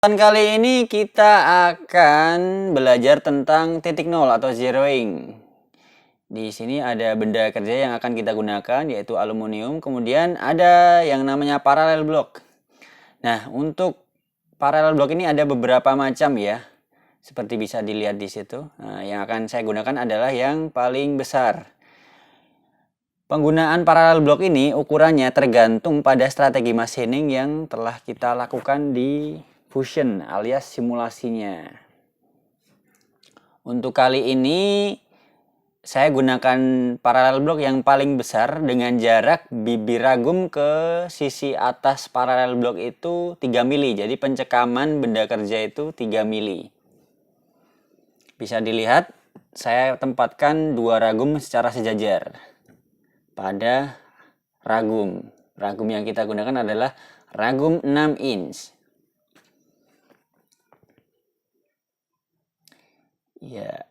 Kali ini kita akan belajar tentang titik nol atau zeroing. Di sini ada benda kerja yang akan kita gunakan, yaitu aluminium. Kemudian ada yang namanya paralel block. Nah, untuk paralel block ini ada beberapa macam ya. Seperti bisa dilihat di situ. Nah, yang akan saya gunakan adalah yang paling besar. Penggunaan paralel block ini ukurannya tergantung pada strategi machining yang telah kita lakukan di fusion alias simulasinya. Untuk kali ini saya gunakan paralel block yang paling besar dengan jarak bibir ragum ke sisi atas paralel block itu 3 mili. Jadi pencekaman benda kerja itu 3 mili. Bisa dilihat saya tempatkan dua ragum secara sejajar pada ragum. Ragum yang kita gunakan adalah ragum 6 inch. Ya.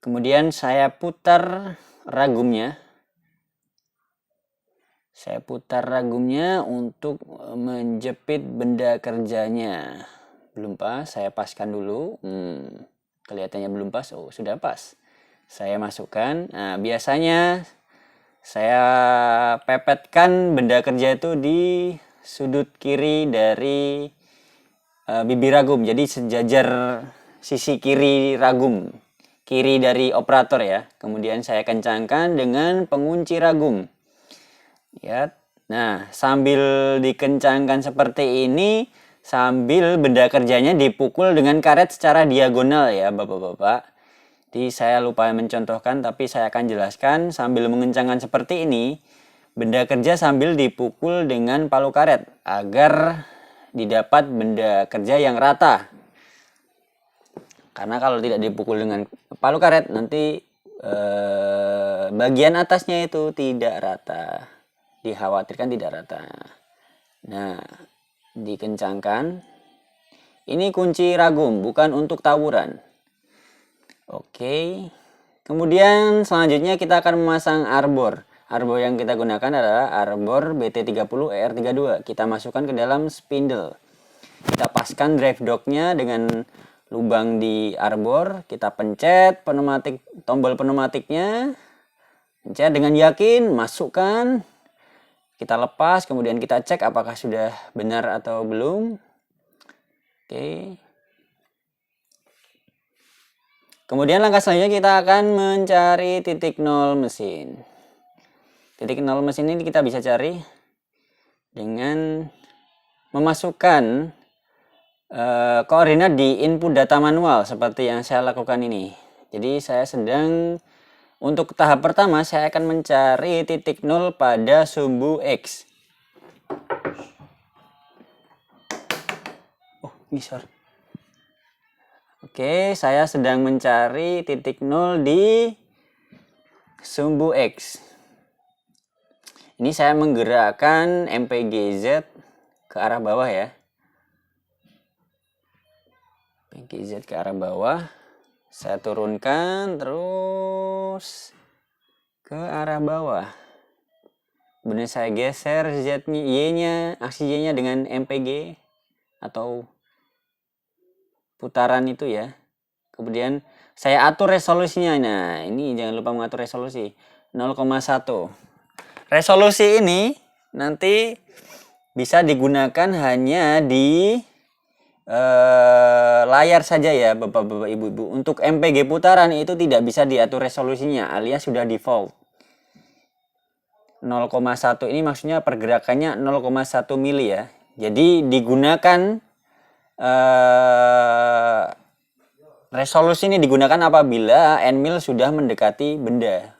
Kemudian saya putar ragumnya. Saya putar ragumnya untuk menjepit benda kerjanya. Belum pas, saya paskan dulu. Kelihatannya belum pas. Oh, sudah pas. Saya masukkan. Nah, biasanya saya pepetkan benda kerja itu di sudut kiri dari bibir ragum. Jadi sejajar sisi kiri ragum. Kiri dari operator ya. Kemudian saya kencangkan dengan pengunci ragum. Ya. Nah, sambil dikencangkan seperti ini, sambil benda kerjanya dipukul dengan karet secara diagonal ya, Bapak-bapak. Jadi saya lupa mencontohkan, tapi saya akan jelaskan. Sambil mengencangkan seperti ini, benda kerja sambil dipukul dengan palu karet agar didapat benda kerja yang rata. Karena kalau tidak dipukul dengan palu karet, nanti bagian atasnya itu tidak rata. Dikhawatirkan tidak rata. Nah, dikencangkan. Ini kunci ragum, bukan untuk tawuran. Oke. Kemudian selanjutnya kita akan memasang arbor. Arbor yang kita gunakan adalah arbor BT30 ER32. Kita masukkan ke dalam spindle. Kita paskan drive dognya dengan lubang di arbor. Kita pencet tombol pneumatiknya. Pencet dengan yakin, masukkan. Kita lepas, kemudian kita cek apakah sudah benar atau belum. Oke. Kemudian langkah selanjutnya kita akan mencari titik nol mesin. Titik nol mesin ini kita bisa cari dengan memasukkan koordinat di input data manual seperti yang saya lakukan ini. Jadi saya sedang, untuk tahap pertama saya akan mencari titik nol pada sumbu X. Oh, bisa. Oke, saya sedang mencari titik nol di sumbu X. Ini saya menggerakkan MPGZ ke arah bawah ya. MPGZ ke arah bawah. Saya turunkan terus ke arah bawah. Kemudian saya geser Y-nya, aksi Y-nya dengan MPG atau putaran itu ya. Kemudian saya atur resolusinya. Nah, ini jangan lupa mengatur resolusi 0,1. Resolusi ini nanti bisa digunakan hanya di layar saja ya, Bapak-bapak, Ibu-ibu. Untuk MPG putaran itu tidak bisa diatur resolusinya, alias sudah default. 0,1 ini maksudnya pergerakannya 0,1 mili ya. Jadi digunakan resolusi ini digunakan apabila N-mil sudah mendekati benda.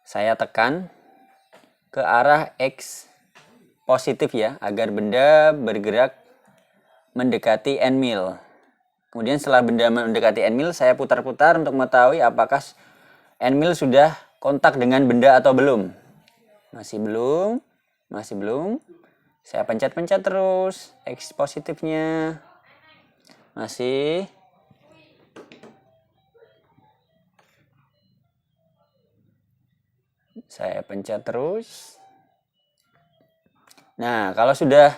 Saya tekan ke arah X positif ya, agar benda bergerak mendekati N-mil. Kemudian setelah benda mendekati N-mil, saya putar-putar untuk mengetahui apakah N-mil sudah kontak dengan benda atau belum. Masih belum, masih belum. Saya pencet-pencet terus X positifnya. Masih. Saya pencet terus. Nah, kalau sudah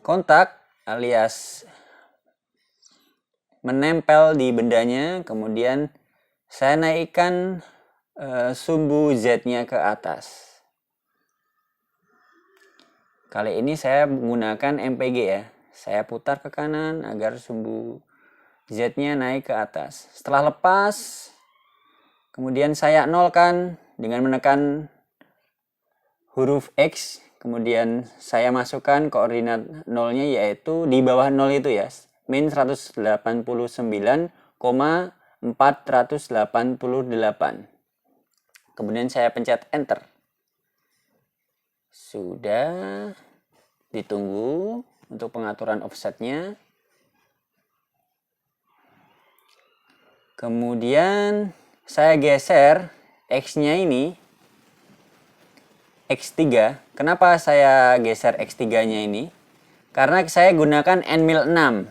kontak alias menempel di bendanya, kemudian saya naikkan sumbu Z-nya ke atas. Kali ini saya menggunakan MPG ya. Saya putar ke kanan agar sumbu Z-nya naik ke atas. Setelah lepas, kemudian saya nolkan dengan menekan huruf X. Kemudian saya masukkan koordinat nolnya yaitu di bawah nol itu ya. Min 189,488. Kemudian saya pencet enter. Sudah. Ditunggu untuk pengaturan offsetnya. Kemudian saya geser X-nya ini X3. Kenapa saya geser X3-nya ini? Karena saya gunakan N-mil 6.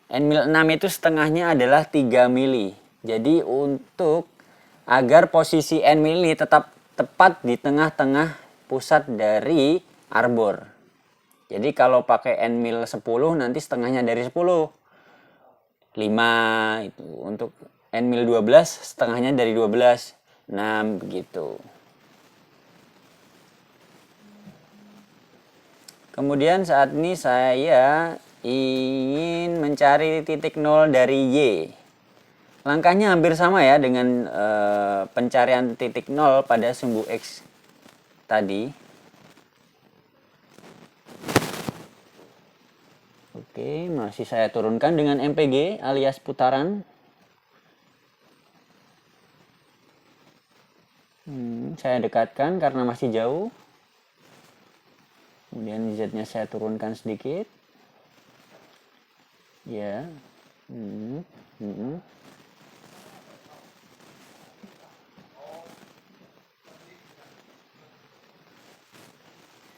N-mil 6 itu setengahnya adalah 3 mili. Jadi untuk agar posisi N-mil ini tetap tepat di tengah-tengah pusat dari arbor. Jadi kalau pakai N-mil 10 nanti setengahnya dari 10. 5 itu. Untuk N-mil 12 setengahnya dari 12. 6 begitu. Kemudian saat ini saya ingin mencari titik nol dari Y. Langkahnya hampir sama ya dengan pencarian titik nol pada sumbu X tadi. Oke, masih saya turunkan dengan MPG alias putaran. Saya dekatkan karena masih jauh. Kemudian Z-nya saya turunkan sedikit. Ya.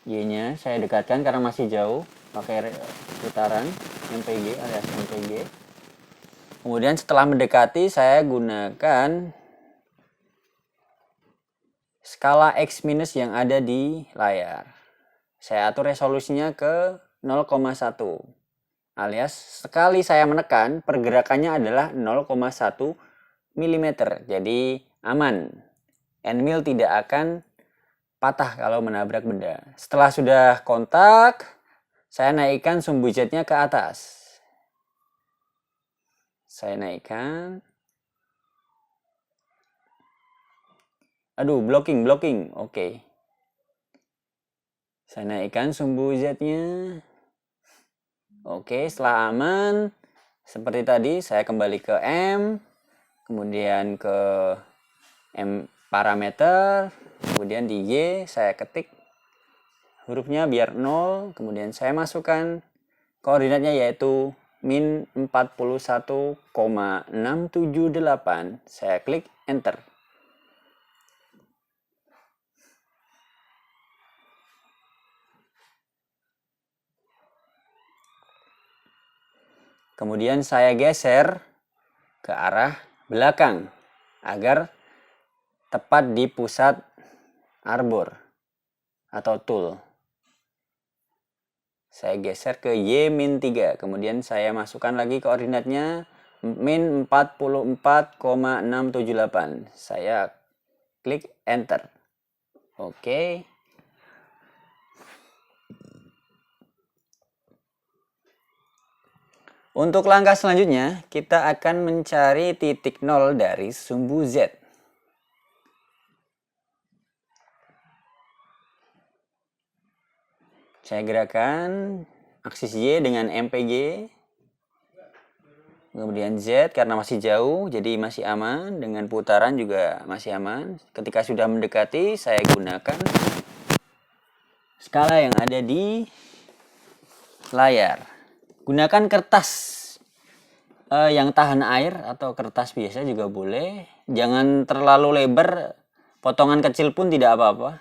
Y-nya saya dekatkan karena masih jauh. Pakai putaran MPG alias MPG. Kemudian setelah mendekati saya gunakan skala X minus yang ada di layar. Saya atur resolusinya ke 0,1 alias sekali saya menekan pergerakannya adalah 0,1 mm. Jadi aman. N-mil tidak akan patah kalau menabrak benda. Setelah sudah kontak, saya naikkan sumbu Z-nya ke atas. Saya naikkan. Aduh, blocking. Oke. Saya naikkan sumbu Z-nya. Oke, setelah aman, seperti tadi, saya kembali ke M. Kemudian ke M parameter. Kemudian di Y, saya ketik hurufnya biar 0. Kemudian saya masukkan koordinatnya yaitu min 41,678. Saya klik enter. Kemudian saya geser ke arah belakang agar tepat di pusat arbor atau tool. Saya geser ke Y-3. Kemudian saya masukkan lagi koordinatnya min 44,678. Saya klik enter. Oke. Untuk langkah selanjutnya, kita akan mencari titik nol dari sumbu Z. Saya gerakan aksis Y dengan MPG. Kemudian Z karena masih jauh, jadi masih aman. Dengan putaran juga masih aman. Ketika sudah mendekati, saya gunakan skala yang ada di layar. Gunakan kertas yang tahan air atau kertas biasa juga boleh. Jangan terlalu lebar, potongan kecil pun tidak apa-apa.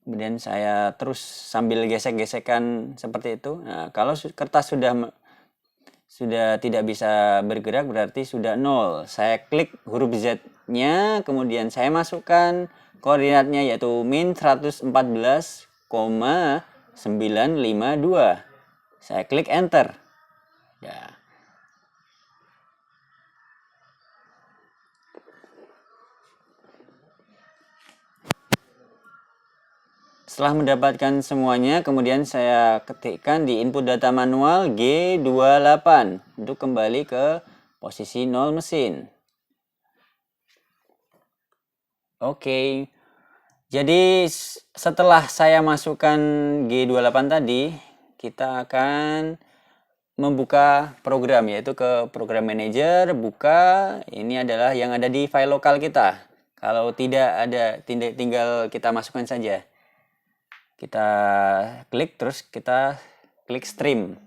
Kemudian saya terus sambil gesek-gesekan seperti itu. Nah, kalau kertas sudah tidak bisa bergerak, berarti sudah 0. Saya klik huruf Z-nya, kemudian saya masukkan koordinatnya yaitu min 114,952. Saya klik enter. Ya. Setelah mendapatkan semuanya, kemudian saya ketikkan di input data manual G28 untuk kembali ke posisi 0 mesin. Oke. Jadi setelah saya masukkan G28 tadi, kita akan membuka program, yaitu ke program manager, buka. Ini adalah yang ada di file lokal kita. Kalau tidak ada, tinggal kita masukkan saja. Kita klik, terus kita klik stream.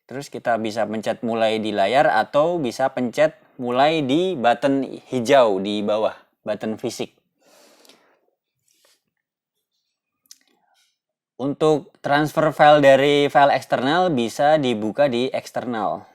Terus kita bisa pencet mulai di layar atau bisa pencet mulai di button hijau di bawah, button fisik. Untuk transfer file dari file eksternal bisa dibuka di eksternal.